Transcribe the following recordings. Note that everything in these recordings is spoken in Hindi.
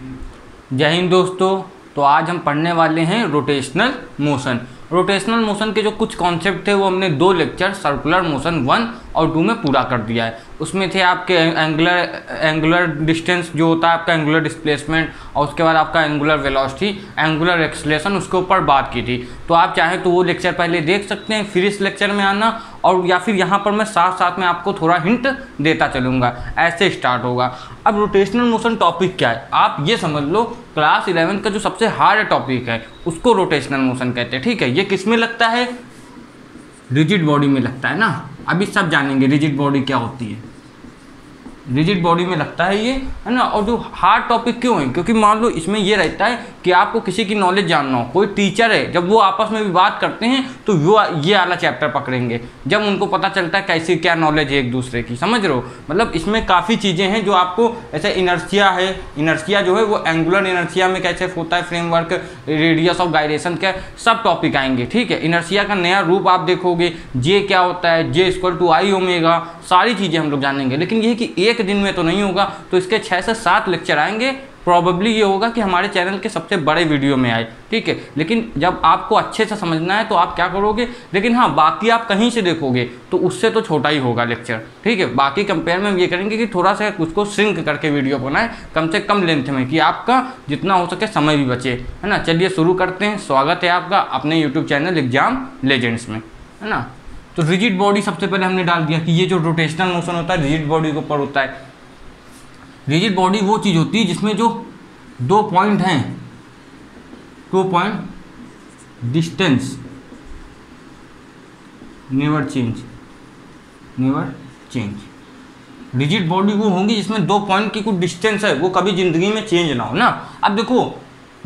जय हिंद दोस्तों। तो आज हम पढ़ने वाले हैं रोटेशनल मोशन। रोटेशनल मोशन के जो कुछ कॉन्सेप्ट थे वो हमने 2 लेक्चर सर्कुलर मोशन 1 और 2 में पूरा कर दिया है। उसमें थे आपके एंगुलर डिस्टेंस जो होता है आपका एंगुलर डिस्प्लेसमेंट, और उसके बाद आपका एंगुलर वेलोसिटी, एंगुलर एक्सेलरेशन, उसके ऊपर बात की थी। तो आप चाहें तो वो लेक्चर पहले देख सकते हैं, फिर इस लेक्चर में आना, और या फिर यहाँ पर मैं साथ साथ में आपको थोड़ा हिंट देता चलूँगा। ऐसे स्टार्ट होगा। अब रोटेशनल मोशन टॉपिक क्या है आप ये समझ लो, क्लास 11 का जो सबसे हार्ड टॉपिक है उसको रोटेशनल मोशन कहते हैं। ठीक है, ये किस में लगता है? रिजिड बॉडी में लगता है ना। अभी सब जानेंगे रिजिड बॉडी क्या होती है। रिजिड बॉडी में लगता है ये, है ना। और जो हार्ड टॉपिक क्यों है? क्योंकि मान लो इसमें ये रहता है कि आपको किसी की नॉलेज जानना हो, कोई टीचर है, जब वो आपस में भी बात करते हैं तो वो ये वाला चैप्टर पकड़ेंगे, जब उनको पता चलता है कैसी क्या नॉलेज है एक दूसरे की। समझ रहे हो? मतलब इसमें काफ़ी चीज़ें हैं जो आपको, ऐसे इनर्शिया है, इनर्शिया जो है वो एंगुलर इनर्शिया में कैसे होता है, फ्रेमवर्क, रेडियस ऑफ गायरेशन का सब टॉपिक आएंगे। ठीक है, इनर्शिया का नया रूप आप देखोगे, जे क्या होता है, J equal to I omega, सारी चीज़ें हम लोग जानेंगे। लेकिन ये कि एक दिन में तो नहीं होगा, तो इसके 6 से 7 लेक्चर आएंगे। प्रॉबेबली ये होगा कि हमारे चैनल के सबसे बड़े वीडियो में आए। ठीक है, लेकिन जब आपको अच्छे से समझना है तो आप क्या करोगे, लेकिन हाँ बाकी आप कहीं से देखोगे तो उससे तो छोटा ही होगा लेक्चर। ठीक है, बाकी कंपेयर में हम ये करेंगे कि थोड़ा सा उसको श्रिंक करके वीडियो बनाए, कम से कम लेंथ में, कि आपका जितना हो सके समय भी बचे, है ना। चलिए शुरू करते हैं। स्वागत है आपका अपने यूट्यूब चैनल एग्जाम लेजेंड्स में, है ना। तो रिजिड बॉडी सबसे पहले हमने डाल दिया कि ये जो रोटेशनल मोशन होता है रिजिड बॉडी के ऊपर होता है। रिजिड बॉडी वो चीज़ होती है जिसमें जो 2 पॉइंट हैं, 2 point distance never change. Rigid body वो होंगी जिसमें 2 पॉइंट की कुछ डिस्टेंस है, वो कभी जिंदगी में चेंज ना हो ना। अब देखो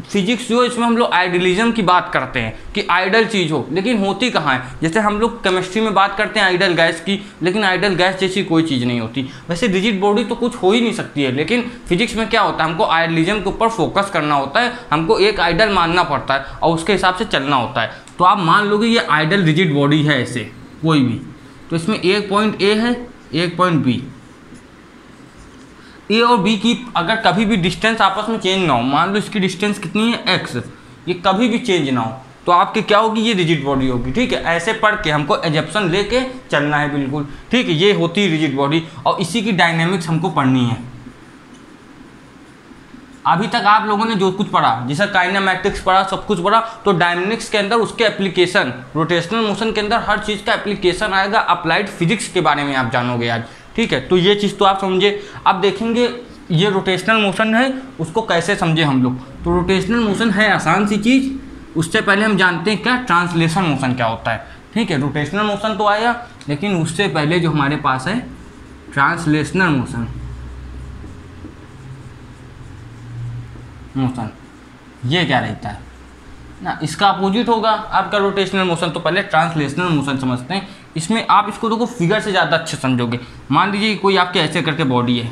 फिजिक्स जो इसमें हम लोग आइडियलिज्म की बात करते हैं कि आइडल चीज़ हो, लेकिन होती कहाँ है? जैसे हम लोग केमिस्ट्री में बात करते हैं आइडल गैस की, लेकिन आइडल गैस जैसी कोई चीज़ नहीं होती। वैसे रिजिड बॉडी तो कुछ हो ही नहीं सकती है, लेकिन फिजिक्स में क्या होता है, हमको आइडलिज्म के ऊपर फोकस करना होता है, हमको एक आइडल मानना पड़ता है और उसके हिसाब से चलना होता है। तो आप मान लो कि ये आइडल रिजिड बॉडी है ऐसे कोई भी, तो इसमें एक पॉइंट ए है, एक पॉइंट बी। ए और बी की अगर कभी भी डिस्टेंस आपस में चेंज ना हो, मान लो इसकी डिस्टेंस कितनी है एक्स, ये कभी भी चेंज ना हो, तो आपकी क्या होगी? ये रिजिड बॉडी होगी। ठीक है, ऐसे पढ़ के हमको एजप्शन लेके चलना है बिल्कुल। ठीक है, ये होती है रिजिड बॉडी, और इसी की डायनेमिक्स हमको पढ़नी है। अभी तक आप लोगों ने जो कुछ पढ़ा, जैसे काइनेमैटिक्स पढ़ा, सब कुछ पढ़ा, तो डायनेमिक्स के अंदर उसके एप्लीकेशन, रोटेशनल मोशन के अंदर हर चीज़ का एप्लीकेशन आएगा। अप्लाइड फिजिक्स के बारे में आप जानोगे आज। ठीक है, तो ये चीज़ तो आप समझे। अब देखेंगे ये रोटेशनल मोशन है, उसको कैसे समझे हम लोग। तो रोटेशनल मोशन है आसान सी चीज़। उससे पहले हम जानते हैं क्या ट्रांसलेशन मोशन क्या होता है। ठीक है, रोटेशनल मोशन तो आया, लेकिन उससे पहले जो हमारे पास है ट्रांसलेशनल मोशन, ये क्या रहता है ना, इसका अपोजिट होगा आपका रोटेशनल मोशन। तो पहले ट्रांसलेशनल मोशन समझते हैं। इसमें आप इसको देखो फिगर से ज़्यादा अच्छे समझोगे। मान लीजिए कोई आपके ऐसे करके बॉडी है,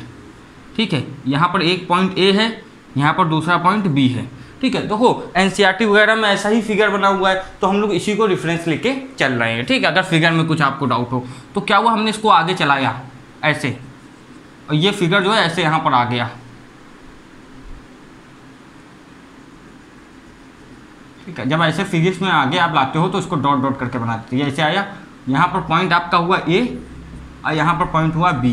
ठीक है, यहाँ पर एक पॉइंट ए है, यहाँ पर दूसरा पॉइंट बी है। ठीक है, देखो एनसीईआरटी वगैरह में ऐसा ही फिगर बना हुआ है, तो हम लोग इसी को रेफरेंस लेके चल रहे हैं। ठीक है, अगर फिगर में कुछ आपको डाउट हो तो क्या हुआ, हमने इसको आगे चलाया ऐसे, और ये फिगर जो है ऐसे यहाँ पर आ गया। ठीक है, जब ऐसे फिजिक्स में आगे आप लाते हो तो इसको डॉट डॉट करके बना देते हैं। ऐसे आया, यहाँ पर पॉइंट आपका हुआ ए और यहाँ पर पॉइंट हुआ बी,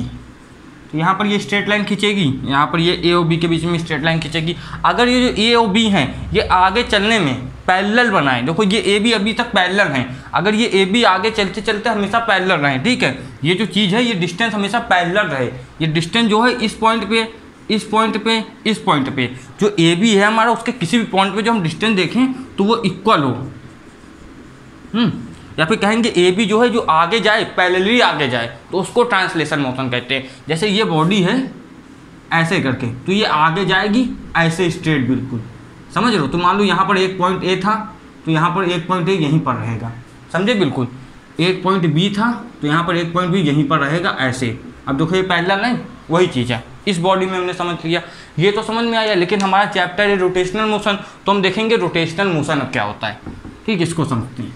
तो यहाँ पर ये स्ट्रेट लाइन खींचेगी, यहाँ पर ये ए और बी के बीच में स्ट्रेट लाइन खींचेगी। अगर ये जो ए और बी हैं ये आगे चलने में पैरेलल बनाएं, देखो ये ए बी अभी तक पैरेलल हैं, अगर ये ए बी आगे चलते चलते हमेशा पैरेलल रहें। ठीक है, ये जो चीज़ है ये डिस्टेंस हमेशा पैरेलल रहे। ये डिस्टेंस जो है इस पॉइंट पे, इस पॉइंट पे, इस पॉइंट पे, जो ए बी है हमारा, उसके किसी भी पॉइंट पे जो हम डिस्टेंस देखें तो वो इक्वल हो। या फिर कहेंगे ए बी जो है जो आगे जाए, पैरेलली आगे जाए, तो उसको ट्रांसलेशन मोशन कहते हैं। जैसे ये बॉडी है ऐसे करके, तो ये आगे जाएगी ऐसे स्ट्रेट बिल्कुल, समझ रहे हो। तो मान लो यहाँ पर एक पॉइंट ए था, तो यहाँ पर एक पॉइंट ए यहीं पर रहेगा, समझे बिल्कुल। एक पॉइंट बी था, तो यहाँ पर एक पॉइंट बी यहीं पर रहेगा ऐसे। अब देखो ये पैरेलल लाइन, वही चीज़ है। इस बॉडी में हमने समझ लिया, ये तो समझ में आया। लेकिन हमारा चैप्टर है रोटेशनल मोशन, तो हम देखेंगे रोटेशनल मोशन अब क्या होता है। ठीक, इसको समझते हैं।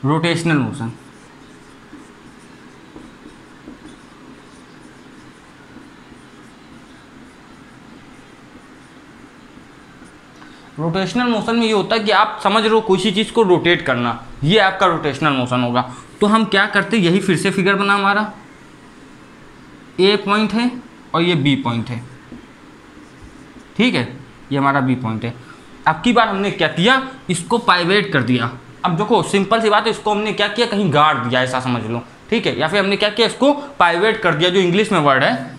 रोटेशनल मोशन रोटेशनल मोशन में ये होता है कि आप समझ रहे हो किसी चीज़ को रोटेट करना, ये आपका रोटेशनल मोशन होगा। तो हम क्या करते, यही फिर से फिगर बना, हमारा ए पॉइंट है और ये बी पॉइंट है, ठीक है, ये हमारा बी पॉइंट है। अब की बार हमने क्या किया, इसको पाइवेट कर दिया। अब देखो सिंपल सी बात है, इसको हमने क्या किया, कहीं गाड़ दिया, ऐसा समझ लो, ठीक है, या फिर हमने क्या किया, इसको पाइवेट कर दिया, जो इंग्लिश में वर्ड है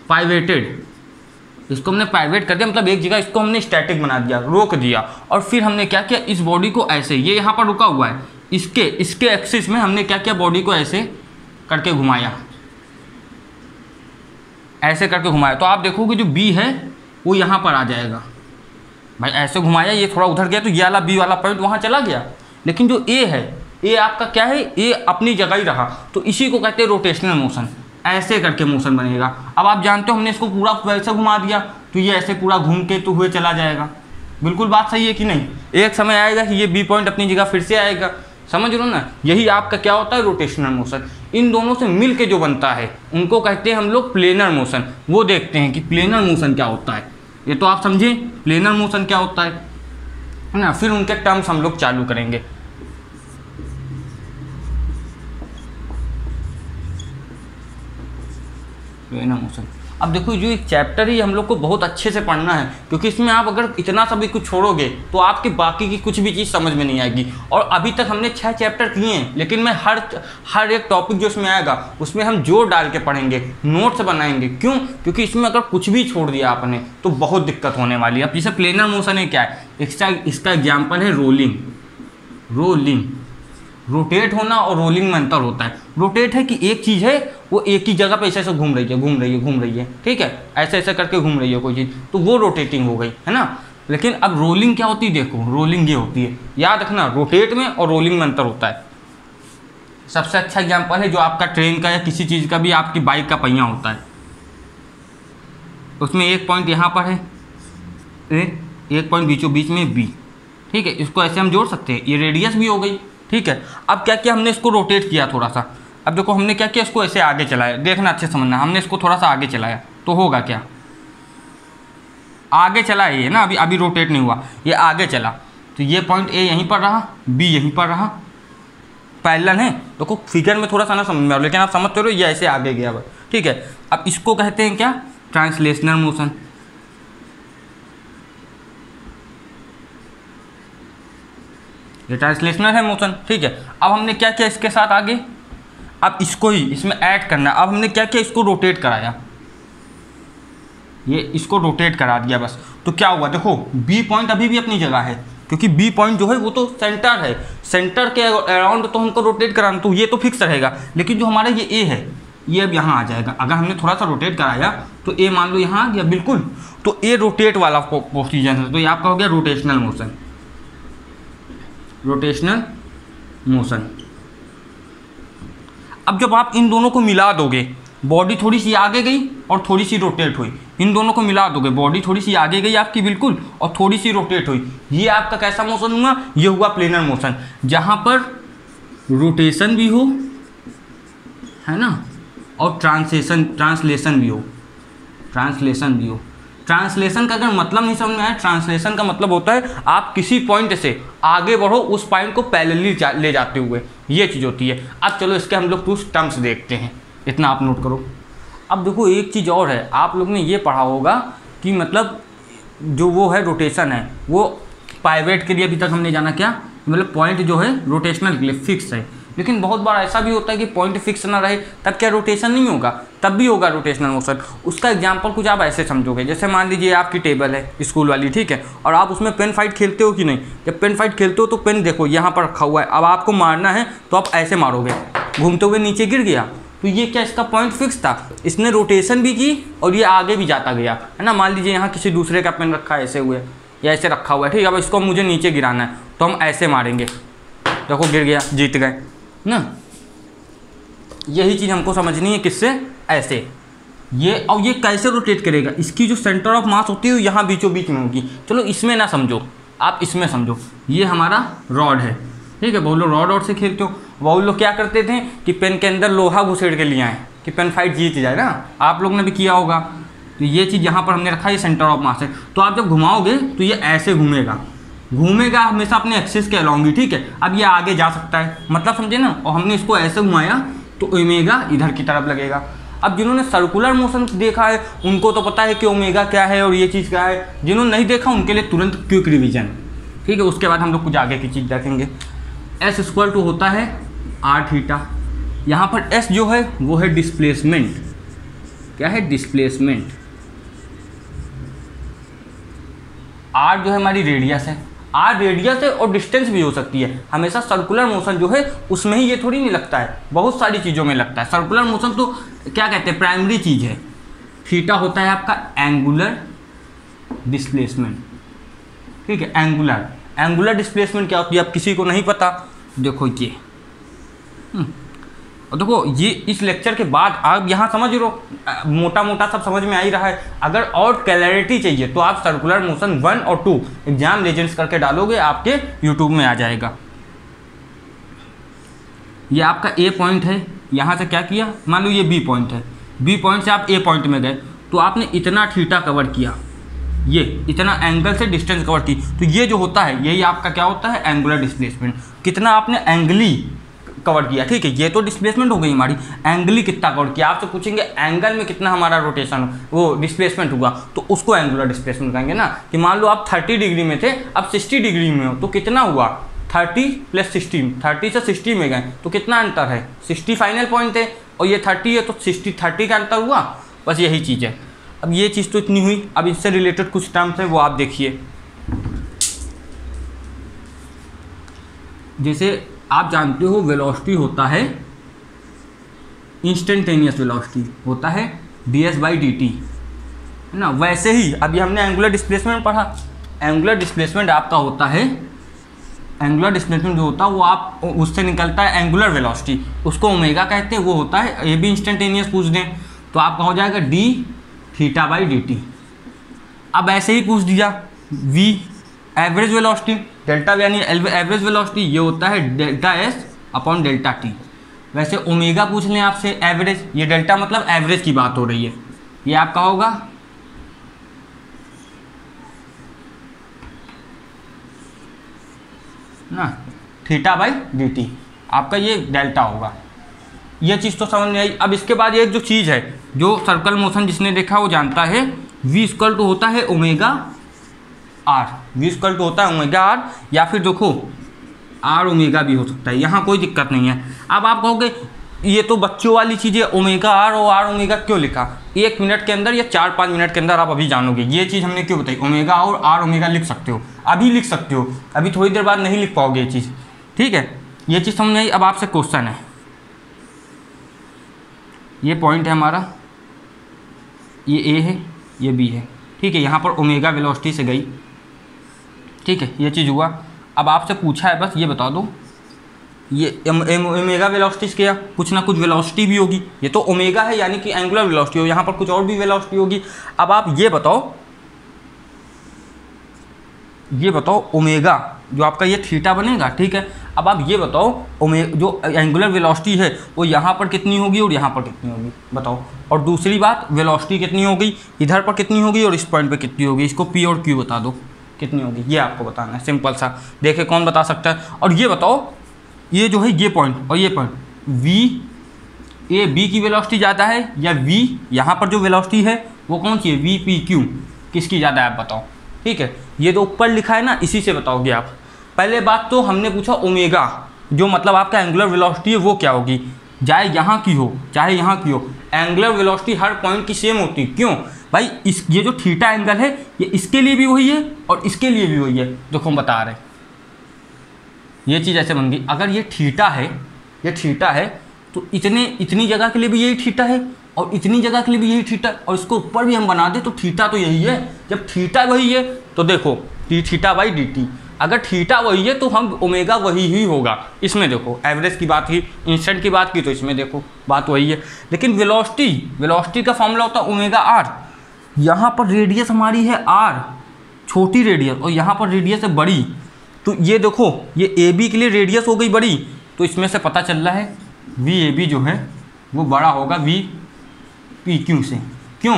पाइवेटेड, इसको हमने पाइवेट कर दिया, मतलब एक जगह इसको हमने स्टैटिक बना दिया, रोक दिया। और फिर हमने क्या किया, इस बॉडी को ऐसे, ये यहाँ पर रुका हुआ है, इसके एक्सिस में हमने क्या किया, बॉडी को ऐसे करके घुमाया, ऐसे करके घुमाया। तो आप देखोगे जो बी है वो यहाँ पर आ जाएगा, भाई ऐसे घुमाया, ये थोड़ा उधर गया तो ये वाला बी वाला पॉइंट वहाँ चला गया। लेकिन जो ए है, ए आपका क्या है, ए अपनी जगह ही रहा, तो इसी को कहते हैं रोटेशनल मोशन, ऐसे करके मोशन बनेगा। अब आप जानते हो हमने इसको पूरा वैसे घुमा दिया तो ये ऐसे पूरा घूम के तो हुए चला जाएगा। बिल्कुल बात सही है कि नहीं, एक समय आएगा कि ये बी पॉइंट अपनी जगह फिर से आएगा, समझ लो ना, यही आपका क्या होता है, रोटेशनल मोशन। इन दोनों से मिल के जो बनता है उनको कहते हैं हम लोग प्लेनर मोशन। वो देखते हैं कि प्लेनर मोशन क्या होता है, ये तो आप समझे प्लेनर मोशन क्या होता है ना, फिर उनके टर्म्स हम लोग चालू करेंगे। प्लेनर मोशन, अब देखो जो एक चैप्टर ही हम लोग को बहुत अच्छे से पढ़ना है, क्योंकि इसमें आप अगर इतना सभी कुछ छोड़ोगे तो आपके बाकी की कुछ भी चीज़ समझ में नहीं आएगी। और अभी तक हमने 6 चैप्टर किए हैं, लेकिन मैं हर एक टॉपिक जो इसमें आएगा उसमें हम जोर डाल के पढ़ेंगे, नोट्स बनाएंगे। क्यों? क्योंकि इसमें अगर कुछ भी छोड़ दिया आपने तो बहुत दिक्कत होने वाली है। अब जैसे प्लेनर मोशन है क्या है, इसका एग्जाम्पल है रोलिंग, रोटेट होना और रोलिंग में अंतर होता है। रोटेट है कि एक चीज़ है वो एक ही जगह पे ऐसे ऐसे घूम रही है, ठीक है, ऐसे ऐसे करके घूम रही है कोई चीज़, तो वो रोटेटिंग हो गई, है ना। लेकिन अब रोलिंग क्या होती है, देखो रोलिंग ये होती है, याद रखना रोटेट में और रोलिंग में अंतर होता है। सबसे अच्छा एग्जाम्पल है जो आपका ट्रेन का या किसी चीज़ का भी, आपकी बाइक का पहिया होता है, उसमें एक पॉइंट यहाँ पर है ए, एक पॉइंट बीचों बीच में बी, ठीक है, इसको ऐसे हम जोड़ सकते हैं, ये रेडियस भी हो गई, ठीक है। अब क्या किया हमने, इसको रोटेट किया थोड़ा सा। अब देखो हमने क्या किया, इसको ऐसे आगे चलाया, देखना अच्छे समझना, हमने इसको थोड़ा सा आगे चलाया तो होगा क्या, आगे चला है ये ना, अभी रोटेट नहीं हुआ, ये आगे चला, तो ये पॉइंट ए यहीं पर रहा, बी यहीं पर रहा, पैरेलल है। देखो फिगर में थोड़ा सा ना समझ में आ, लेकिन आप समझते हो ये ऐसे आगे गया, ठीक है। अब इसको कहते हैं क्या, ट्रांसलेशनल मोशन। ये ट्रांसलेशनल है मोशन, ठीक है। अब हमने क्या किया इसके साथ आगे, अब इसको ही इसमें ऐड करना है। अब हमने क्या किया, इसको रोटेट कराया, ये इसको रोटेट करा दिया बस, तो क्या हुआ, देखो बी पॉइंट अभी भी अपनी जगह है, क्योंकि बी पॉइंट जो है वो तो सेंटर है, सेंटर के अराउंड तो हमको रोटेट कराना, तो ये तो फिक्स रहेगा। लेकिन जो हमारा ये ए है ये अब यहाँ आ जाएगा। अगर हमने थोड़ा सा रोटेट कराया तो ए मान लो यहाँ आ गया बिल्कुल, तो ए रोटेट वाला पोजीशन है, तो ये आपका हो गया रोटेशनल मोशन, रोटेशनल मोशन। अब जब आप इन दोनों को मिला दोगे, बॉडी थोड़ी सी आगे गई और थोड़ी सी रोटेट हुई, इन दोनों को मिला दोगे, बॉडी थोड़ी सी आगे गई आपकी बिल्कुल और थोड़ी सी रोटेट हुई, ये आपका कैसा मोशन हुआ, ये हुआ प्लेनर मोशन, जहाँ पर रोटेशन भी हो, है ना, और ट्रांसलेशन भी हो। ट्रांसलेशन का अगर मतलब नहीं समझ में आया, ट्रांसलेशन का मतलब होता है आप किसी पॉइंट से आगे बढ़ो, उस पॉइंट को पैरेलली ले जाते हुए, ये चीज़ होती है। अब चलो इसके हम लोग कुछ टर्म्स देखते हैं, इतना आप नोट करो। अब देखो एक चीज़ और है, आप लोग ने ये पढ़ा होगा कि मतलब जो वो है रोटेशन है वो पाइवेट के लिए अभी तक हमने जाना क्या, मतलब पॉइंट जो है रोटेशनल के लिए फिक्स है। लेकिन बहुत बार ऐसा भी होता है कि पॉइंट फिक्स ना रहे, तब क्या रोटेशन नहीं होगा, तब भी होगा रोटेशनल मोशन। उसका एग्जांपल कुछ आप ऐसे समझोगे, जैसे मान लीजिए आपकी टेबल है स्कूल वाली, ठीक है, और आप उसमें पेन फाइट खेलते हो कि नहीं। जब पेन फाइट खेलते हो तो पेन देखो यहाँ पर रखा हुआ है, अब आपको मारना है तो आप ऐसे मारोगे, घूमते हुए नीचे गिर गया, तो ये क्या इसका पॉइंट फिक्स था, इसने रोटेशन भी की और ये आगे भी जाता गया, है ना। मान लीजिए यहाँ किसी दूसरे का पेन रखा है ऐसे हुए या ऐसे रखा हुआ है, ठीक है, अब इसको मुझे नीचे गिराना है तो हम ऐसे मारेंगे, देखो गिर गया, जीत गए ना। यही चीज़ हमको समझनी है, किससे, ऐसे ये। और ये कैसे रोटेट करेगा, इसकी जो सेंटर ऑफ मास होती है यहाँ बीचों बीच में होगी। चलो इसमें ना समझो, आप इसमें समझो, ये हमारा रॉड है, ठीक है, बहुत लोग रॉड से खेलते हो, बहुत लोग क्या करते थे कि पेन के अंदर लोहा घुसेड़ के लिए आए कि पेन फाइट जीत जाए ना, आप लोग ने भी किया होगा। तो ये चीज़ यहाँ पर हमने रखा है, ये सेंटर ऑफ मास है, तो आप जब घुमाओगे तो ये ऐसे घूमेगा, घूमेगा हमेशा अपने एक्सिस के अलॉन्ग ही, ठीक है। अब ये आगे जा सकता है, मतलब समझे ना, और हमने इसको ऐसे घुमाया तो ओमेगा इधर की तरफ लगेगा। अब जिन्होंने सर्कुलर मोशन देखा है उनको तो पता है कि ओमेगा क्या है और ये चीज़ क्या है, जिन्होंने नहीं देखा उनके लिए तुरंत क्विक रिवीजन, ठीक है। उसके बाद हम लोग कुछ आगे की चीज़ देखेंगे। एस इक्वल टू होता है आर थीटा। यहाँ पर एस जो है वो है डिस्प्लेसमेंट। क्या है? डिस्प्लेसमेंट। आर जो है हमारी रेडियस है, आर रेडियस है और डिस्टेंस भी हो सकती है। हमेशा सर्कुलर मोशन जो है उसमें ही ये थोड़ी नहीं लगता है, बहुत सारी चीज़ों में लगता है। सर्कुलर मोशन तो क्या कहते हैं, प्राइमरी चीज़ है। थीटा होता है आपका एंगुलर डिस्प्लेसमेंट, ठीक है। एंगुलर डिस्प्लेसमेंट क्या होती है, अब किसी को नहीं पता, देखो ये और देखो ये इस लेक्चर के बाद आप यहाँ समझ लो, मोटा मोटा सब समझ में आ ही रहा है। अगर और क्लैरिटी चाहिए तो आप सर्कुलर मोशन 1 और 2 एग्जाम लेजेंड्स करके डालोगे, आपके यूट्यूब में आ जाएगा। ये आपका ए पॉइंट है, यहाँ से क्या किया, मान लो ये बी पॉइंट है, बी पॉइंट से आप ए पॉइंट में गए तो आपने इतना थीटा कवर किया, ये इतना एंगल से डिस्टेंस कवर की, तो ये जो होता है यही आपका क्या होता है, एंगुलर डिस्प्लेसमेंट। कितना आपने एंगली कवर किया, ठीक है। ये तो डिस्प्लेसमेंट हो गई हमारी, एंगली कितना कवर किया। आपसे पूछेंगे एंगल में कितना हमारा रोटेशन वो डिस्प्लेसमेंट हुआ, तो उसको एंगुलर डिस्प्लेसमेंट कहेंगे ना। कि मान लो आप 30 डिग्री में थे, अब 60 डिग्री में हो, तो कितना हुआ, 30 + 60, 30 से 60 में गए तो कितना अंतर है, 60 फाइनल पॉइंट है और ये 30 है, तो 60 का अंतर हुआ, बस यही चीज़ है। अब ये चीज़ तो इतनी हुई। अब इससे रिलेटेड कुछ टर्म्स है वो आप देखिए। जैसे आप जानते हो वेलोसिटी होता है इंस्टेंटेनियस वेलोसिटी, होता है ds/dt, है ना। वैसे ही अभी हमने एंगुलर डिस्प्लेसमेंट पढ़ा, एंगुलर डिस्प्लेसमेंट आपका होता है, एंगुलर डिस्प्लेसमेंट जो होता है वो आप उससे निकलता है एंगुलर वेलोसिटी, उसको ओमेगा कहते हैं। वो होता है, ये भी इंस्टेंटेनियस पूछ दें तो आपका हो जाएगा d/dt। अब ऐसे ही पूछ दिया v एवरेज वेलोसिटी, डेल्टा यानी एवरेज वेलोसिटी, ये होता है ΔS/ΔT। वैसे ओमेगा पूछ लें आपसे एवरेज, ये डेल्टा मतलब एवरेज की बात हो रही है, ये आपका होगा ना θ/dt, आपका ये डेल्टा होगा। ये चीज़ तो समझ में आई। अब इसके बाद एक जो चीज़ है, जो सर्कल मोशन जिसने देखा वो जानता है, v = होता है ओमेगा r, v = होता है ओमेगा r, या फिर देखो r ओमेगा भी हो सकता है, यहाँ कोई दिक्कत नहीं है। अब आप कहोगे ये तो बच्चों वाली चीज़ है, ओमेगा r और r ओमेगा क्यों लिखा, 1 मिनट के अंदर या 4-5 मिनट के अंदर आप अभी जानोगे। ये चीज़ हमने क्यों बताई, ओमेगा और r ओमेगा लिख सकते हो, अभी लिख सकते हो, अभी थोड़ी देर बाद नहीं लिख पाओगे ये चीज़, ठीक है। ये चीज़ समझ आई। अब आपसे क्वेश्चन है, ये पॉइंट है हमारा, ये ए है, ये बी है, ठीक है। यहाँ पर ओमेगा वेलोसिटी से गई, ठीक है, ये चीज़ हुआ। अब आपसे पूछा है बस ये बता दो, ये ओमेगा वेलोसिटी से क्या, कुछ ना कुछ वेलोसिटी भी होगी, ये तो ओमेगा है यानी कि एंगुलर वेलोसिटी हो, यहाँ पर कुछ और भी वेलोसिटी होगी। अब आप ये बताओ ओमेगा जो आपका ये थीटा बनेगा, ठीक है। अब आप ये बताओ जो एंगुलर वेलोसिटी है वो यहाँ पर कितनी होगी और यहाँ पर कितनी होगी, बताओ। और दूसरी बात, वेलोसिटी कितनी होगी, इधर पर कितनी होगी और इस पॉइंट पर कितनी होगी, इसको पी और क्यू बता दो कितनी होगी, ये आपको बताना है, सिंपल सा। देखे कौन बता सकता है। और ये बताओ, ये जो है ये पॉइंट और ये पॉइंट, बी की वेलोसिटी ज़्यादा है या v यहाँ पर जो वेलोसिटी है वो कौन सी है, VPQ, किसकी ज़्यादा है आप बताओ, ठीक है। ये तो ऊपर लिखा है ना, इसी से बताओगे आप। पहले बात तो हमने पूछा ओमेगा, जो मतलब आपका एंगुलर वेलोसिटी है वो क्या होगी, चाहे यहाँ की हो चाहे यहाँ की हो, एंगुलर वेलोसिटी हर पॉइंट की सेम होती है। क्यों भाई, ये जो थीटा एंगल है ये इसके लिए भी वही है और इसके लिए भी वही है, देखो हम बता रहे हैं। ये चीज़ ऐसे बन गई, अगर ये थीटा है तो इतनी जगह के लिए भी यही थीटा है और इतनी जगह के लिए भी यही थीटा, और इसको ऊपर भी हम बना दें तो थीटा तो यही है। जब थीटा वही है तो देखो dθ/dt, अगर थीटा वही है तो हम ओमेगा वही ही होगा। इसमें देखो एवरेज की बात की, इंस्टेंट की बात की, तो इसमें देखो बात वही है। लेकिन वेलोसिटी का फॉर्मूला होता है ओमेगा r, यहाँ पर रेडियस हमारी है r, छोटी रेडियस, और यहाँ पर रेडियस है बड़ी, तो ये देखो ये AB के लिए रेडियस हो गई बड़ी, तो इसमें से पता चल रहा है VAB जो है वो बड़ा होगा VPQ से। क्यों,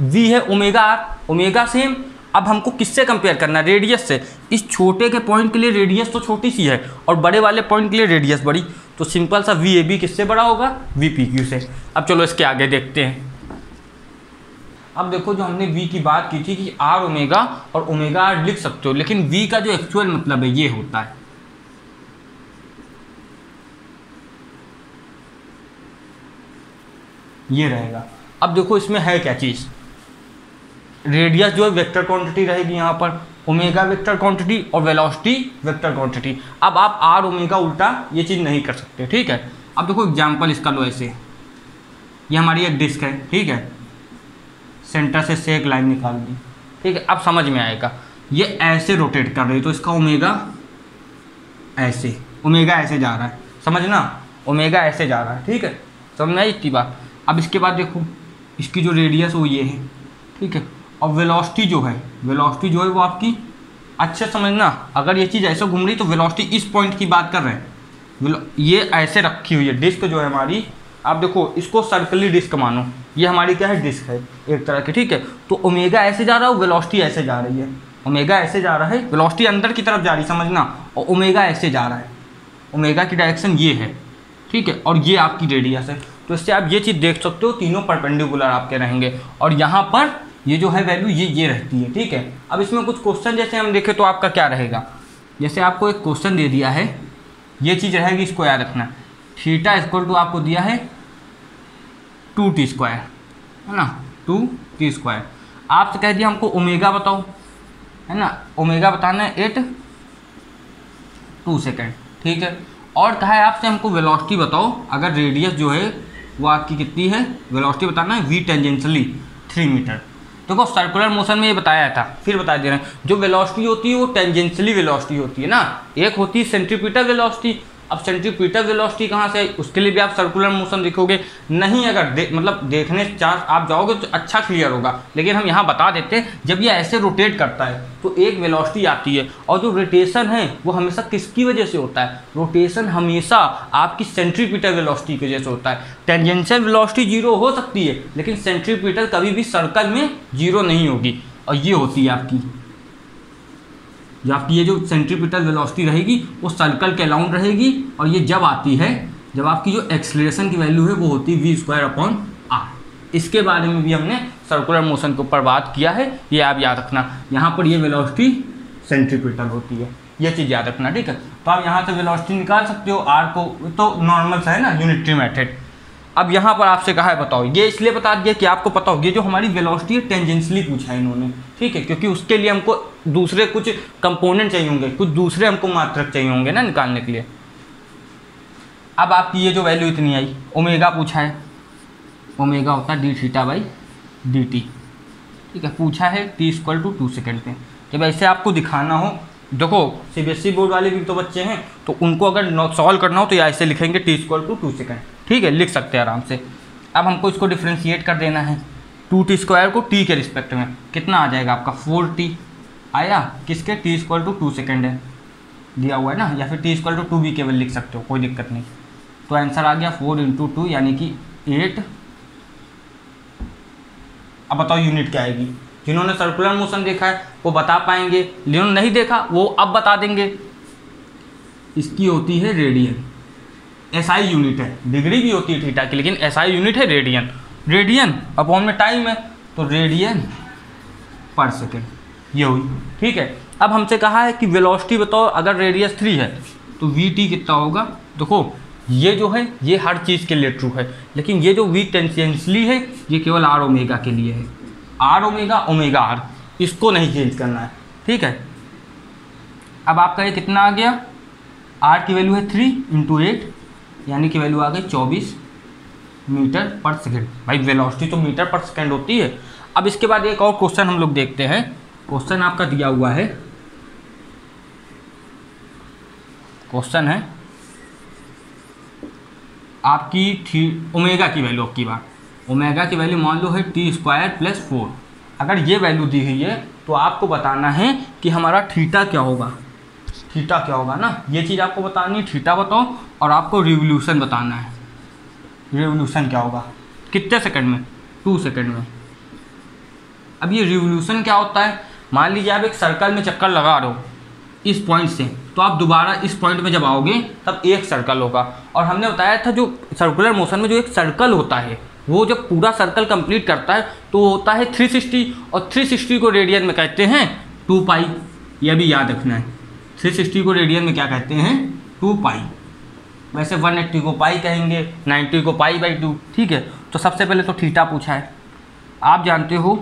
V है ओमेगा r, ओमेगा सेम, अब हमको किससे कंपेयर करना है? रेडियस से। इस छोटे के पॉइंट के लिए रेडियस तो छोटी सी है और बड़े वाले पॉइंट के लिए रेडियस बड़ी, तो सिंपल सा VAB किससे बड़ा होगा? VPQ से। अब चलो इसके आगे देखते हैं। अब देखो जो हमने V की बात की थी कि R ओमेगा और ओमेगा R लिख सकते हो, लेकिन V का जो एक्चुअल मतलब है ये होता है, ये रहेगा। अब देखो इसमें है क्या चीज़, रेडियस जो है वेक्टर क्वांटिटी रहेगी यहाँ पर, ओमेगा वेक्टर क्वांटिटी और वेलोसिटी वेक्टर क्वांटिटी। अब आप R ओमेगा उल्टा ये चीज़ नहीं कर सकते, ठीक है। अब देखो एग्जाम्पल इसका लो ऐसे, ये हमारी एक डिस्क है, ठीक है, सेंटर से एक लाइन निकाल दी, ठीक है। अब समझ में आएगा, ये ऐसे रोटेट कर रही है तो इसका ओमेगा ऐसे, ओमेगा ऐसे जा रहा है, समझना, ओमेगा ऐसे जा रहा है, ठीक है, समझ में आई इतनी बात। अब इसके बाद देखो इसकी जो रेडियस वो ये है, ठीक है, और वेलोसिटी जो है, वेलोसिटी जो है वो आपकी, अच्छे समझना, अगर ये चीज़ ऐसे घूम रही तो वेलोसिटी इस पॉइंट की बात कर रहे हैं, ये ऐसे रखी हुई है डिस्क जो है हमारी। आप देखो इसको सर्कली डिस्क मानो, ये हमारी क्या है? डिस्क है एक तरह की, ठीक है। तो ओमेगा ऐसे जा रहा है, वेलोसिटी ऐसे जा रही है, ओमेगा ऐसे जा रहा है, वेलोसिटी अंदर की तरफ जा रही, समझना, और ओमेगा ऐसे जा रहा है, ओमेगा की डायरेक्शन ये है, ठीक है, और ये आपकी रेडियस है। तो इससे आप ये चीज़ देख सकते हो, तीनों परपेंडिकुलर आपके रहेंगे, और यहाँ पर ये जो है वैल्यू ये रहती है, ठीक है। अब इसमें कुछ क्वेश्चन जैसे हम देखें तो आपका क्या रहेगा, जैसे आपको एक क्वेश्चन दे दिया है, ये चीज़ रहेगी, इसको याद रखना, थीटा इक्वल टू आपको दिया है 2t², है ना, 2t²। आपसे कह दिया हमको ओमेगा बताओ, है ना, ओमेगा बताना है 2 सेकेंड, ठीक है। और कहा है आपसे हमको वेलोसिटी बताओ, अगर रेडियस जो है वो आपकी कितनी है, वेलोसिटी बताना है V टेंजेंशियली 3 मीटर। देखो सर्कुलर मोशन में ये बताया था, फिर बता दे रहे हैं, जो वेलोसिटी होती है वो टेंजेंशियली वेलोसिटी होती है ना, एक होती है सेंट्रीपिटल वेलोसिटी। अब सेंट्रीपिटल वेलोसिटी कहाँ से आई, उसके लिए भी आप सर्कुलर मोशन लिखोगे नहीं, अगर मतलब देखने चांस आप जाओगे तो अच्छा क्लियर होगा, लेकिन हम यहाँ बता देते हैं, जब ये ऐसे रोटेट करता है तो एक वेलोसिटी आती है, और जो रोटेशन है वो हमेशा किसकी वजह से होता है? रोटेशन हमेशा आपकी सेंट्रीपिटल वेलोसिटी की वजह से होता है। टेंजेंशियल वेलोसिटी 0 हो सकती है, लेकिन सेंट्रीपिटल कभी भी सर्कल में 0 नहीं होगी, और ये होती है आपकी, जो आपकी ये जो सेंट्रीपिटल वेलोसिटी रहेगी वो सर्कल के अराउंड रहेगी, और ये जब आती है, जब आपकी जो एक्सीलरेशन की वैल्यू है वो होती है v²/r। इसके बारे में भी हमने सर्कुलर मोशन के ऊपर बात किया है, ये आप याद रखना। यहाँ पर ये वेलोसिटी सेंट्रीपिटल होती है, ये चीज़ याद रखना, ठीक है। तो आप यहाँ से वेलोसिटी निकाल सकते हो, r को, तो नॉर्मल सा है ना, यूनिटरी मेथड। अब यहाँ पर आपसे कहा है बताओ, ये इसलिए बता दिया कि आपको पता हो, ये जो हमारी वेलोसिटी है टेंजेंशियली पूछा है इन्होंने, ठीक है, क्योंकि उसके लिए हमको दूसरे कुछ कंपोनेंट चाहिए होंगे, कुछ दूसरे हमको मात्रक चाहिए होंगे ना निकालने के लिए। अब आपकी ये जो वैल्यू इतनी आई, ओमेगा पूछा है, ओमेगा होता है dθ/dt, ठीक है, पूछा है t = 2 सेकेंड पे। जब ऐसे आपको दिखाना हो, देखो CBSE बोर्ड वाले भी तो बच्चे हैं, तो उनको अगर सॉल्व करना हो तो ये ऐसे लिखेंगे t = 2 सेकेंड, ठीक है, लिख सकते हैं आराम से। अब हमको इसको डिफ्रेंशिएट कर देना है, 2t² को t के रिस्पेक्ट में, कितना आ जाएगा आपका 4t आया, किसके, t = 2 सेकेंड है दिया हुआ है ना, या फिर t = 2 भी केवल लिख सकते हो, कोई दिक्कत नहीं। तो आंसर आ गया 4 × 2 यानी कि 8। अब बताओ यूनिट क्या आएगी? जिन्होंने सर्कुलर मोशन देखा है वो बता पाएंगे, जिन्होंने नहीं देखा वो अब बता देंगे। इसकी होती है रेडियन, SI यूनिट है, डिग्री भी होती है थीटा की, लेकिन SI यूनिट है रेडियन, रेडियन अपॉन में टाइम है, तो रेडियन पर सेकेंड ये हुई, ठीक है। अब हमसे कहा है कि वेलोसिटी बताओ, अगर रेडियस 3 है तो VT कितना होगा। देखो ये जो है ये हर चीज़ के लिए ट्रू है, लेकिन ये जो V टेंजेंशियली है ये केवल R ओमेगा के लिए है, R ओमेगा ओमेगा R, इसको नहीं चेंज करना है, ठीक है। अब आपका ये कितना आ गया, R की वैल्यू है 3 × 8 यानी कि वैल्यू आ गई 24 मीटर पर सेकेंड। भाई वेलोसिटी तो मीटर पर सेकेंड होती है। अब इसके बाद एक और क्वेश्चन हम लोग देखते हैं, क्वेश्चन आपका दिया हुआ है, क्वेश्चन है आपकी ओमेगा की वैल्यू, की बात, ओमेगा की वैल्यू मान लो है t² + 4। अगर ये वैल्यू दी हुई है तो आपको बताना है कि हमारा थीटा क्या होगा, थीटा क्या होगा ना, ये चीज़ आपको बतानी है, थीटा बताओ, और आपको रिवोल्यूशन बताना है, रिवोल्यूशन क्या होगा, कितने सेकंड में, 2 सेकंड में। अब ये रिवोल्यूशन क्या होता है, मान लीजिए आप एक सर्कल में चक्कर लगा रहे हो इस पॉइंट से, तो आप दोबारा इस पॉइंट में जब आओगे तब एक सर्कल होगा। और हमने बताया था जो सर्कुलर मोशन में जो एक सर्कल होता है वो जब पूरा सर्कल कंप्लीट करता है तो वो होता है 360, और 360 को रेडियन में कहते हैं 2 पाई। यह भी याद रखना है, 360 को रेडियन में क्या कहते हैं 2 पाई। वैसे 180 को पाई कहेंगे, 90 को पाई बाई 2। ठीक है, तो सबसे पहले तो थीटा पूछा है। आप जानते हो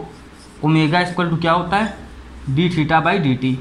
ओमेगा इक्वल टू क्या होता है D theta by D T.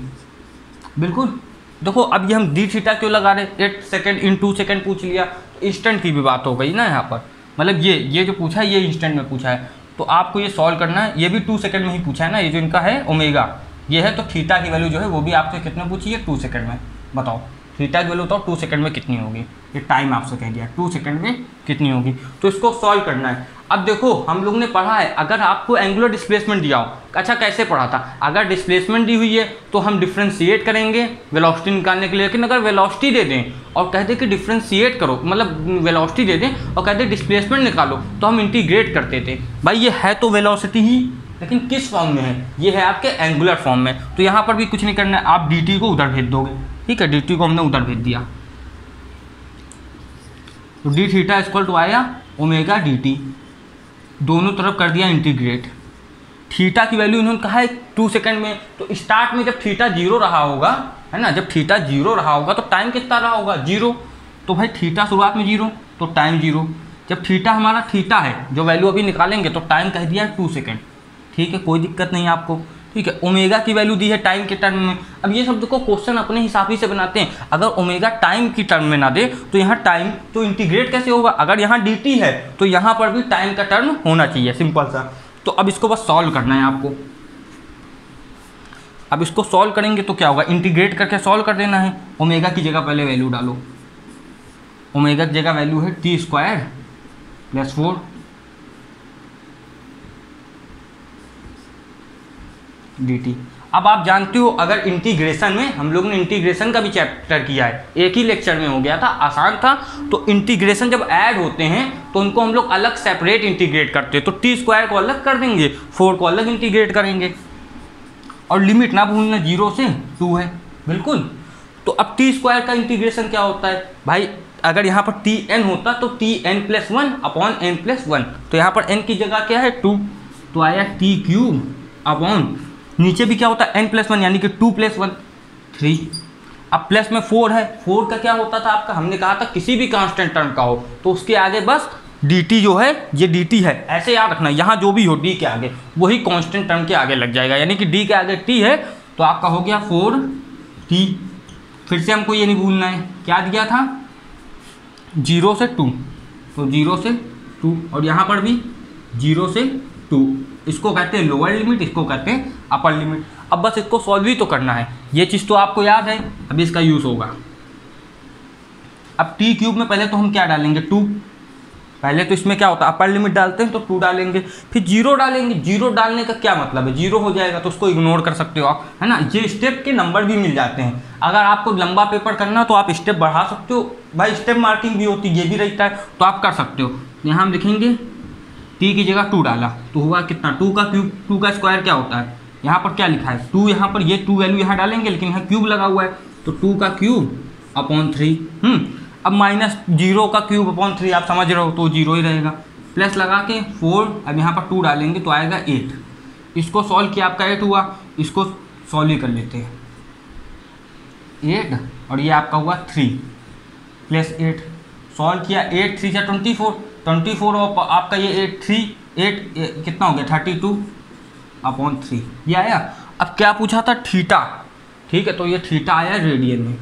बिल्कुल, देखो अब ये हम डी थीटा क्यों लगा रहे, 8 सेकेंड इन 2 सेकेंड पूछ लिया, तो इंस्टेंट की भी बात हो गई ना यहाँ पर। मतलब ये जो पूछा है ये इंस्टेंट में पूछा है, तो आपको ये सॉल्व करना है। ये भी 2 सेकेंड में ही पूछा है ना, ये जो इनका है ओमेगा ये है, तो थीटा की वैल्यू जो है वो भी आपसे कितने पूछी है 2 सेकेंड में। बताओ थीटा की वैल्यू बताओ 2 सेकेंड में कितनी होगी। ये टाइम आपसे कह दिया 2 सेकेंड में कितनी होगी, तो इसको सॉल्व करना है। अब देखो हम लोग ने पढ़ा है अगर आपको एंगुलर डिस्प्लेसमेंट दिया हो, अच्छा कैसे पढ़ा था, अगर डिस्प्लेसमेंट दी हुई है तो हम डिफ्रेंशिएट करेंगे वेलोसिटी निकालने के लिए। लेकिन अगर वेलोसिटी दे दें और कह दें कि डिफ्रेंशिएट करो, मतलब वेलोसिटी दे दें और कह दें डिस्प्लेसमेंट निकालो, तो हम इंटीग्रेट करते थे। भाई ये है तो वेलोसिटी ही, लेकिन किस फॉर्म में है, ये है आपके एंगुलर फॉर्म में। तो यहाँ पर भी कुछ नहीं करना है, आप डी टी को उधर भेज दोगे। ठीक है, डी टी को हमने उधर भेज दिया, तो डी थीटा इक्वल टू आया ओमेगा डी टी, दोनों तरफ कर दिया इंटीग्रेट। थीटा की वैल्यू इन्होंने कहा है 2 सेकंड में, तो स्टार्ट में जब थीटा 0 रहा होगा, है ना, जब थीटा 0 रहा होगा तो टाइम कितना रहा होगा 0। तो भाई थीटा शुरुआत में 0 तो टाइम 0। जब थीटा हमारा थीटा है जो वैल्यू अभी निकालेंगे तो टाइम कह दिया 2 सेकेंड। ठीक है, कोई दिक्कत नहीं आपको। ठीक है, ओमेगा की वैल्यू दी है टाइम के टर्म में। अब ये शब्द को क्वेश्चन अपने हिसाब से बनाते हैं। अगर ओमेगा टाइम की टर्म में ना दे तो यहाँ टाइम तो इंटीग्रेट कैसे होगा, अगर यहाँ डी टी है तो यहाँ पर भी टाइम का टर्म होना चाहिए, सिंपल सा। तो अब इसको बस सॉल्व करना है आपको। अब इसको सॉल्व करेंगे तो क्या होगा, इंटीग्रेट करके सॉल्व कर देना है। ओमेगा की जगह पहले वैल्यू डालो, ओमेगा की जगह वैल्यू है T square plus 4 D T. अब आप जानते हो अगर इंटीग्रेशन में, हम लोग ने इंटीग्रेशन का भी चैप्टर किया है, एक ही लेक्चर में हो गया था, आसान था। तो इंटीग्रेशन जब ऐड होते हैं तो उनको हम लोग अलग सेपरेट इंटीग्रेट करते हैं। तो टी स्क्वायर को अलग कर देंगे, 4 को अलग इंटीग्रेट करेंगे। और लिमिट ना भूलना 0 से 2 है, बिल्कुल। तो अब टी स्क्वायर का इंटीग्रेशन क्या होता है भाई, अगर यहाँ पर टी एन होता तो T N plus 1 upon N plus 1, तो यहाँ पर एन की जगह क्या है 2, तो आया टी क्यूब अपॉन, नीचे भी क्या होता है n प्लस 1 यानी कि 2 प्लस 1 3। अब प्लस में 4 है, 4 का क्या होता था आपका, हमने कहा था किसी भी कांस्टेंट टर्म का हो तो उसके आगे बस dt जो है, ये dt है, ऐसे याद रखना। यहाँ जो भी हो d के आगे वही कांस्टेंट टर्म के आगे लग जाएगा, यानी कि d के आगे t है तो आपका हो गया 4t। फिर से हमको ये नहीं भूलना है क्या दिया था 0 से 2, तो 0 से 2, और यहाँ पर भी 0 से 2। इसको कहते हैं लोअर लिमिट, इसको कहते हैं अपर लिमिट। अब बस इसको सॉल्व ही तो करना है, ये चीज़ तो आपको याद है, अभी इसका यूज़ होगा। अब टी क्यूब में पहले तो हम क्या डालेंगे 2, पहले तो इसमें क्या होता है अपर लिमिट डालते हैं तो 2 डालेंगे, फिर 0 डालेंगे। 0 डालने का क्या मतलब है, 0 हो जाएगा तो उसको इग्नोर कर सकते हो आप, है ना। ये स्टेप के नंबर भी मिल जाते हैं। अगर आपको लंबा पेपर करना तो आप स्टेप बढ़ा सकते हो, भाई स्टेप मार्किंग भी होती है, ये भी रहता है, तो आप कर सकते हो। यहाँ हम लिखेंगे टी की जगह 2 डाला तो हुआ कितना 2 का क्यूब, 2 का स्क्वायर क्या होता है, यहाँ पर क्या लिखा है 2, यहाँ पर ये 2 वैल्यू यहाँ डालेंगे लेकिन यहाँ क्यूब लगा हुआ है तो 2 का क्यूब अपॉन 3। अब माइनस 0 का क्यूब अपॉन 3 आप समझ रहे हो तो 0 ही रहेगा, प्लस लगा के 4, अब यहाँ पर 2 डालेंगे तो आएगा 8। इसको सॉल्व किया आपका 8 हुआ, इसको सॉल्व ही कर लेते हैं 8, और ये आपका हुआ 3 प्लस 8, सॉल्व किया 8 3 से 24 और आपका ये 8 कितना हो गया 32 अपॉन 3, ये आया। अब क्या पूछा था थीटा, ठीक है, तो ये थीटा आया रेडियन में,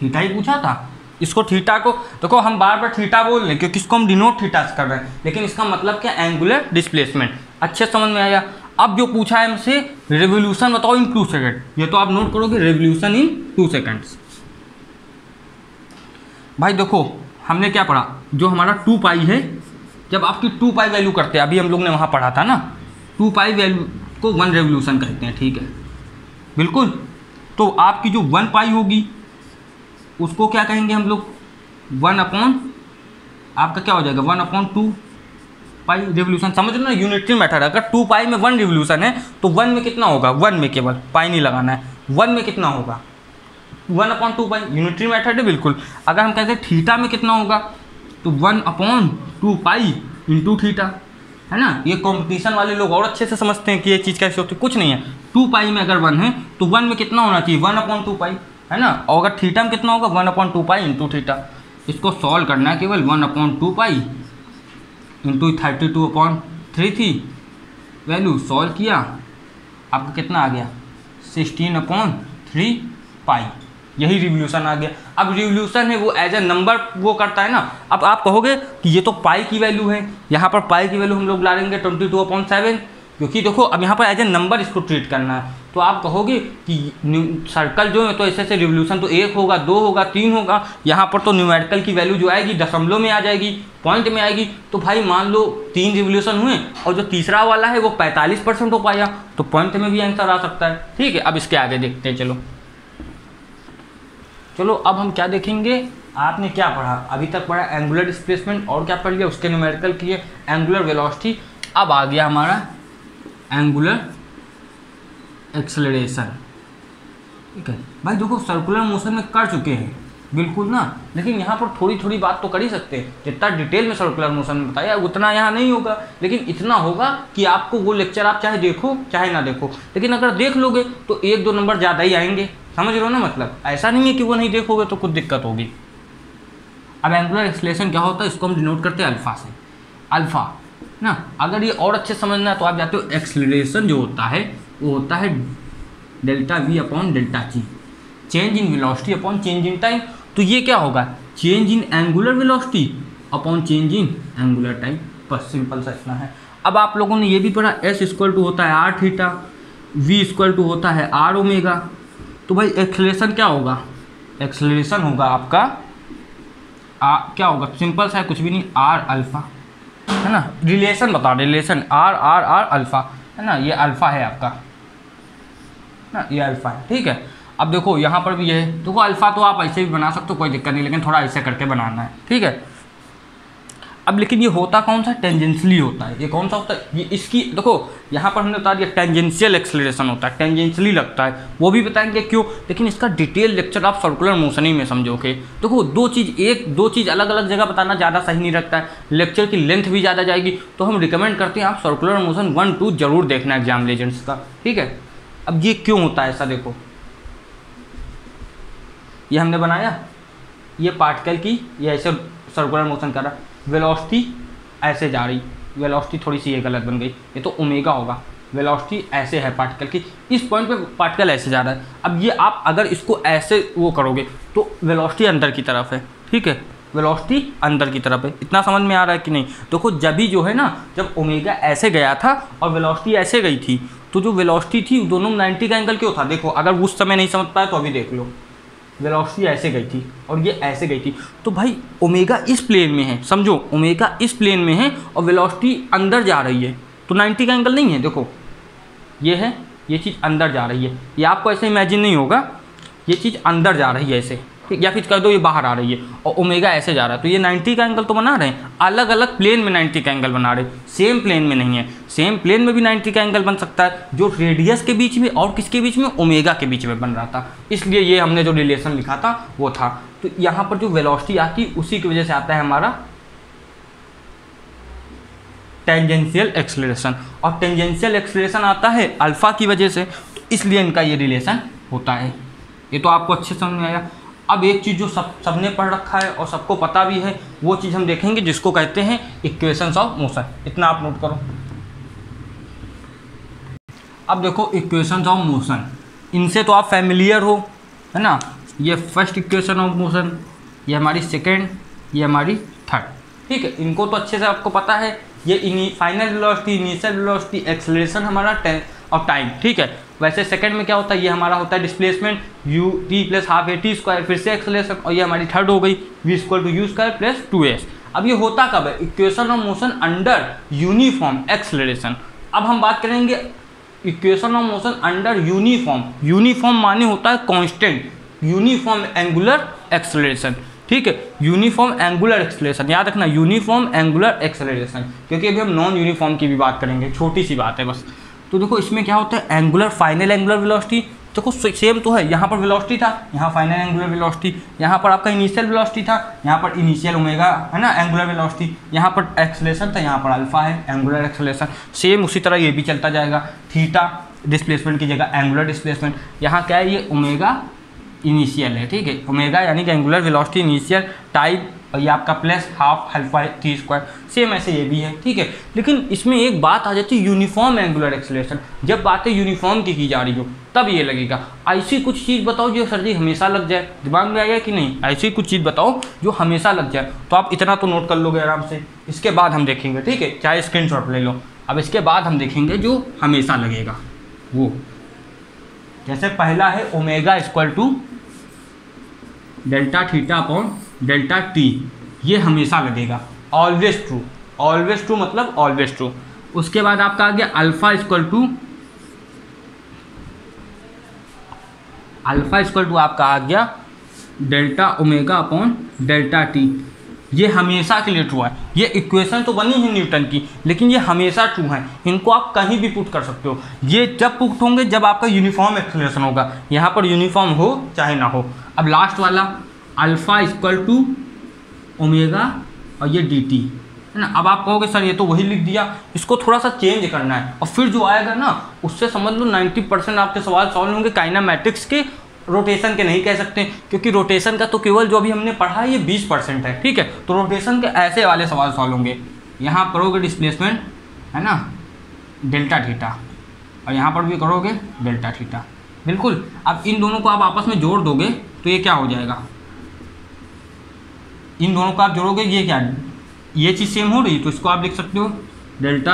थीटा ही पूछा था। इसको थीटा को देखो हम बार बार थीटा बोल रहे हैं क्योंकि इसको हम डिनोट थीटा से कर रहे हैं, लेकिन इसका मतलब क्या एंगुलर डिस्प्लेसमेंट। अच्छे समझ में आया। अब जो पूछा है हमसे रेवोल्यूशन बताओ इन 2 सेकेंड, ये तो आप नोट करोगे रेवोल्यूशन इन 2 सेकेंड्स। भाई देखो हमने क्या पढ़ा, जो हमारा 2 पाई है, जब आपकी 2 पाई वैल्यू करते हैं, अभी हम लोग ने वहाँ पढ़ा था ना 2 पाई वैल्यू को 1 रेवोल्यूशन कहते हैं, ठीक है बिल्कुल। तो आपकी जो 1 पाई होगी उसको क्या कहेंगे हम लोग 1 अपॉन, आपका क्या हो जाएगा 1/2 पाई रिवोल्यूशन, समझ लो ना यूनिटरी मेथड। अगर 2 पाई में 1 रिवोल्यूशन है तो 1 में कितना होगा, 1 में केवल पाई नहीं लगाना है, 1 में कितना होगा 1/2 पाई, यूनिटरी मेथड है बिल्कुल। अगर हम कहते हैं थीटा में कितना होगा तो 1/2 पाई इंटू थीटा, है ना। ये कॉम्पिटिशन वाले लोग और अच्छे से समझते हैं कि ये चीज़ कैसे होती है। कुछ नहीं है, 2 पाई में अगर 1 है तो 1 में कितना होना चाहिए 1/2 पाई, है ना। और अगर थीटा में कितना होगा 1/2 पाई इंटू थीटा। इसको सॉल्व करना है केवल 1/2 पाई इंटू 32/3 थी वैल्यू, सॉल्व किया आपका कितना आ गया 16/3 पाई, यही रिवोल्यूशन आ गया। अब रिवोल्यूशन है वो एज ए नंबर वो करता है ना। अब आप कहोगे कि ये तो पाई की वैल्यू है, यहाँ पर पाई की वैल्यू हम लोग ला लेंगे 22/7, क्योंकि देखो अब यहाँ पर एज ए नंबर इसको ट्रीट करना है। तो आप कहोगे कि सर्कल जो है तो ऐसे ऐसे रिवोल्यूशन तो 1 होगा, 2 होगा, 3 होगा, यहाँ पर तो न्यूमेरिकल की वैल्यू जो आएगी दशमलव में आ जाएगी, पॉइंट में आएगी। तो भाई मान लो 3 रिवोल्यूशन हुए और जो तीसरा वाला है वो 45% हो पाया, तो पॉइंट में भी आंसर आ सकता है। ठीक है, अब इसके आगे देखते हैं। चलो अब हम क्या देखेंगे, आपने क्या पढ़ा अभी तक, पढ़ा एंगुलर डिस्प्लेसमेंट और क्या पढ़ लिया, उसके न्यूमेरिकल किए, एंगुलर वेलोसिटी। अब आ गया हमारा एंगुलर एक्सेलरेशन। ठीक है भाई, देखो सर्कुलर मोशन में कर चुके हैं बिल्कुल ना, लेकिन यहाँ पर थोड़ी थोड़ी बात तो कर ही सकते हैं। जितना डिटेल में सर्कुलर मोशन में बताया उतना यहाँ नहीं होगा, लेकिन इतना होगा कि आपको वो लेक्चर आप चाहे देखो चाहे ना देखो, लेकिन अगर देख लोगे तो 1-2 नंबर ज़्यादा ही आएंगे, समझ लो ना। मतलब ऐसा नहीं है कि वो नहीं देखोगे तो कुछ दिक्कत होगी। अब एंगुलर एक्सेलरेशन क्या होता है, इसको हम डिनोट करते हैं अल्फा से, अल्फा ना। अगर ये और अच्छे समझना है तो आप जाते हो एक्सेलरेशन जो होता है वो होता है delta we upon delta G, change in velocity upon change in time. तो ये क्या होगा, change in angular velocity upon change in angular time, बस सिंपल सा इतना है। अब आप लोगों ने ये भी पढ़ा S इक्वल टू होता है R theta, V equal to होता है आर ओमेगा। तो भाई एक्सेलरेशन क्या होगा, एक्सेलरेशन होगा आपका क्या होगा, सिंपल सा है कुछ भी नहीं, आर अल्फा, है ना। रिलेशन बता, relation R R R alpha, है ना। ये अल्फा है आपका ना, ये अल्फा है। ठीक है, अब देखो यहाँ पर भी ये है, देखो अल्फा तो आप ऐसे भी बना सकते हो, कोई दिक्कत नहीं, लेकिन थोड़ा ऐसे करके बनाना है। ठीक है, अब लेकिन ये होता कौन सा, टेंजेंशियली होता है। ये कौन सा होता है, ये इसकी देखो यहाँ पर हमने बता दिया टेंजेंशियल एक्सेलरेशन होता है, टेंजेंशियली लगता है, वो भी बताएंगे क्यों, लेकिन इसका डिटेल लेक्चर आप सर्कुलर मोशन ही में समझोगे। देखो दो चीज़ अलग अलग जगह बताना ज़्यादा सही नहीं रखता है, लेक्चर की लेंथ भी ज़्यादा जाएगी। तो हम रिकमेंड करते हैं आप सर्कुलर मोशन 1-2 जरूर देखना एग्जाम लेजेंड्स का। ठीक है, अब ये क्यों होता है ऐसा, देखो ये हमने बनाया, ये पार्टिकल की ये ऐसे सर्कुलर मोशन कर रहा, वेलोसिटी ऐसे जा रही, वेलोसिटी थोड़ी सी ये गलत बन गई, ये तो ओमेगा होगा, वेलोसिटी ऐसे है पार्टिकल की, इस पॉइंट पे पार्टिकल ऐसे जा रहा है। अब ये आप अगर इसको ऐसे वो करोगे तो वेलोसिटी अंदर की तरफ है। ठीक है, वेलोसिटी अंदर की तरफ है, इतना समझ में आ रहा है कि नहीं। देखो जब भी जो है ना, जब ओमेगा ऐसे गया था और वेलोसिटी ऐसे गई थी, तो जो वेलोसिटी थी दोनों 90 का एंगल क्यों था। देखो अगर उस समय नहीं समझ पाए तो अभी देख लो, वेलोसिटी ऐसे गई थी और ये ऐसे गई थी, तो भाई ओमेगा इस प्लेन में है, समझो ओमेगा इस प्लेन में है और वेलोसिटी अंदर जा रही है, तो 90 का एंगल नहीं है। देखो ये है, ये चीज़ अंदर जा रही है, ये आपको ऐसे इमेजिन नहीं होगा, ये चीज़ अंदर जा रही है ऐसे, ठीक, या फिर कह दो ये बाहर आ रही है और ओमेगा ऐसे जा रहा है, तो ये 90 का एंगल तो बना रहे हैं, अलग अलग प्लेन में 90 का एंगल बना रहे, सेम प्लेन में नहीं है। सेम प्लेन में भी 90 का एंगल बन सकता है, जो रेडियस के बीच में और किसके बीच में, ओमेगा के बीच में बन रहा था, इसलिए ये हमने जो रिलेशन लिखा था वो था। तो यहाँ पर जो वेलोसिटी आती उसी की वजह से आता है हमारा टेंजेंशियल एक्सेलरेशन, और टेंजेंशियल एक्सेलरेशन आता है अल्फा की वजह से, तो इसलिए इनका ये रिलेशन होता है। ये तो आपको अच्छे समझ में आया। अब एक चीज़ जो सबने पढ़ रखा है और सबको पता भी है, वो चीज़ हम देखेंगे जिसको कहते हैं इक्वेशंस ऑफ मोशन। इतना आप नोट करो। अब देखो इक्वेशंस ऑफ मोशन, इनसे तो आप फैमिलियर हो, है ना। ये फर्स्ट इक्वेशन ऑफ मोशन, ये हमारी सेकेंड, ये हमारी थर्ड। ठीक है, इनको तो अच्छे से आपको पता है। ये final velocity, initial velocity, acceleration हमारा और टाइम। ठीक है, वैसे सेकंड में क्या होता है, ये हमारा होता है डिस्प्लेसमेंट u_t + ½ at², फिर से एक्सेलरेशन, और ये हमारी थर्ड हो गई v = u² + 2s। अब ये होता कब है, equation of motion under uniform acceleration. अब हम बात करेंगे equation of motion under uniform. Uniform माने होता है कांस्टेंट, यूनिफॉर्म एंगुलर एक्सेलरेशन। ठीक है। यूनिफॉर्म एंगुलर एक्सेलरेशन, याद रखना यूनिफॉर्म एंगुलर एक्सेलरेशन, क्योंकि अभी हम नॉन यूनिफॉर्म की भी बात करेंगे, छोटी सी बात है बस। तो देखो इसमें क्या होता है, एंगुलर फाइनल एंगुलर वेलोसिटी, देखो सेम तो है, यहाँ पर वेलोसिटी था, यहाँ फाइनल एंगुलर वेलोसिटी, यहाँ पर आपका इनिशियल वेलोसिटी था, यहाँ पर इनिशियल ओमेगा है ना एंगुलर वेलोसिटी, यहाँ पर एक्सेलरेशन था, यहाँ पर अल्फा है एंगुलर एक्सेलरेशन। सेम उसी तरह ये भी चलता जाएगा, थीटा डिस्प्लेसमेंट की जगह एंगुलर डिस्प्लेसमेंट, यहाँ क्या है ये ओमेगा इनिशियल है, ठीक है, ओमेगा यानी कि एंगुलर वेलोसिटी इनिशियल टाइप, और ये आपका plus half alpha T square, same ऐसे ये भी है, ठीक है। लेकिन इसमें एक बात आ जाती है यूनिफॉर्म एंगुलर एक्सेलरेशन, जब बातें यूनिफॉर्म की जा रही हो तब ये लगेगा। ऐसी कुछ चीज़ बताओ जो सर जी हमेशा लग जाए, दिमाग में आएगा कि नहीं, ऐसी कुछ चीज़ बताओ जो हमेशा लग जाए, तो आप इतना तो नोट कर लोगे आराम से। इसके बाद हम देखेंगे, ठीक है, चाहे स्क्रीनशॉट ले लो। अब इसके बाद हम देखेंगे जो हमेशा लगेगा वो, जैसे पहला है omega equal to delta theta upon delta T, ये हमेशा लगेगा, ऑलवेज ट्रू, ऑलवेज ट्रू मतलब ऑलवेज ट्रू। उसके बाद आपका आ गया अल्फा इक्वल टू आपका आ गया delta omega upon delta T, ये हमेशा के लिए ट्रू है। ये इक्वेशन तो बनी है न्यूटन की, लेकिन ये हमेशा ट्रू है, इनको आप कहीं भी पुट कर सकते हो। ये जब पुट होंगे जब आपका यूनिफॉर्म एक्सेलरेशन होगा, यहाँ पर यूनिफॉर्म हो चाहे ना हो। अब लास्ट वाला अल्फा इक्वल टू ओमेगा और ये डी टी है ना। अब आप कहोगे सर ये तो वही लिख दिया, इसको थोड़ा सा चेंज करना है, और फिर जो आएगा ना उससे समझ लो 90% आपके सवाल सॉल्व होंगे। काइनेमैटिक्स के, रोटेशन के नहीं कह सकते, क्योंकि रोटेशन का तो केवल जो अभी हमने पढ़ा है ये 20% है, ठीक है। तो रोटेशन के ऐसे वाले सवाल सॉल्व होंगे, यहाँ करोगे डिस्प्लेसमेंट है ना डेल्टा थीटा, और यहाँ पर भी करोगे डेल्टा थीटा, बिल्कुल। अब इन दोनों को आप आपस में जोड़ दोगे तो ये क्या हो जाएगा, इन दोनों को आप जोड़ोगे, ये क्या, ये चीज़ सेम हो रही, तो इसको आप लिख सकते हो डेल्टा,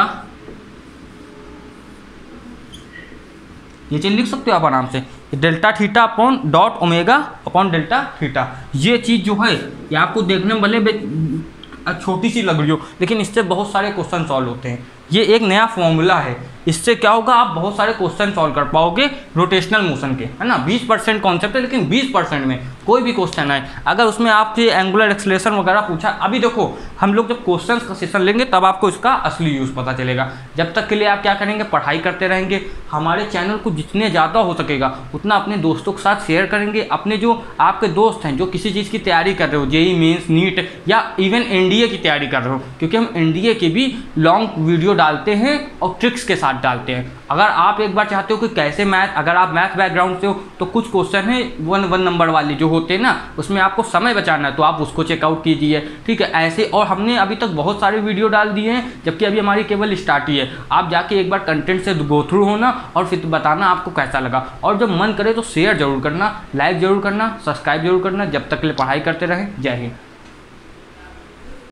ये चीज़ लिख सकते हो आप आराम से, delta theta upon dot omega upon delta theta. ये चीज़ जो है ये आपको देखने में भले छोटी सी लग रही हो, लेकिन इससे बहुत सारे क्वेश्चन सॉल्व होते हैं। ये एक नया फॉर्मूला है, इससे क्या होगा, आप बहुत सारे क्वेश्चन सॉल्व कर पाओगे रोटेशनल मोशन के, है ना। 20% कॉन्सेप्ट है, लेकिन 20% में कोई भी क्वेश्चन आए, अगर उसमें आपसे एंगुलर एक्सेलरेशन वगैरह पूछा, अभी देखो हम लोग जब क्वेश्चन का सेशन लेंगे तब आपको इसका असली यूज़ पता चलेगा। जब तक के लिए आप क्या करेंगे, पढ़ाई करते रहेंगे, हमारे चैनल को जितने ज़्यादा हो सकेगा उतना अपने दोस्तों के साथ शेयर करेंगे। अपने जो आपके दोस्त हैं जो किसी चीज़ की तैयारी कर रहे हो, जेईई मेंस, नीट या इवन एनडीए की तैयारी कर रहे हो, क्योंकि हम एनडीए के भी लॉन्ग वीडियो डालते हैं और ट्रिक्स के साथ डालते हैं। अगर आप एक बार चाहते हो कि कैसे मैथ, अगर आप मैथ बैकग्राउंड से हो तो कुछ क्वेश्चन है 1 नंबर वाले जो होते हैं ना, उसमें आपको समय बचाना है तो आप उसको चेकआउट कीजिए, ठीक है। ऐसे और हमने अभी तक बहुत सारे वीडियो डाल दिए हैं, जबकि अभी हमारी केवल स्टार्ट ही है। आप जाके एक बार कंटेंट से गो थ्रू होना और फिर बताना आपको कैसा लगा, और जब मन करे तो शेयर जरूर करना, लाइक जरूर करना, सब्सक्राइब जरूर करना। जब तक के लिए पढ़ाई करते रहें, जय हिंद।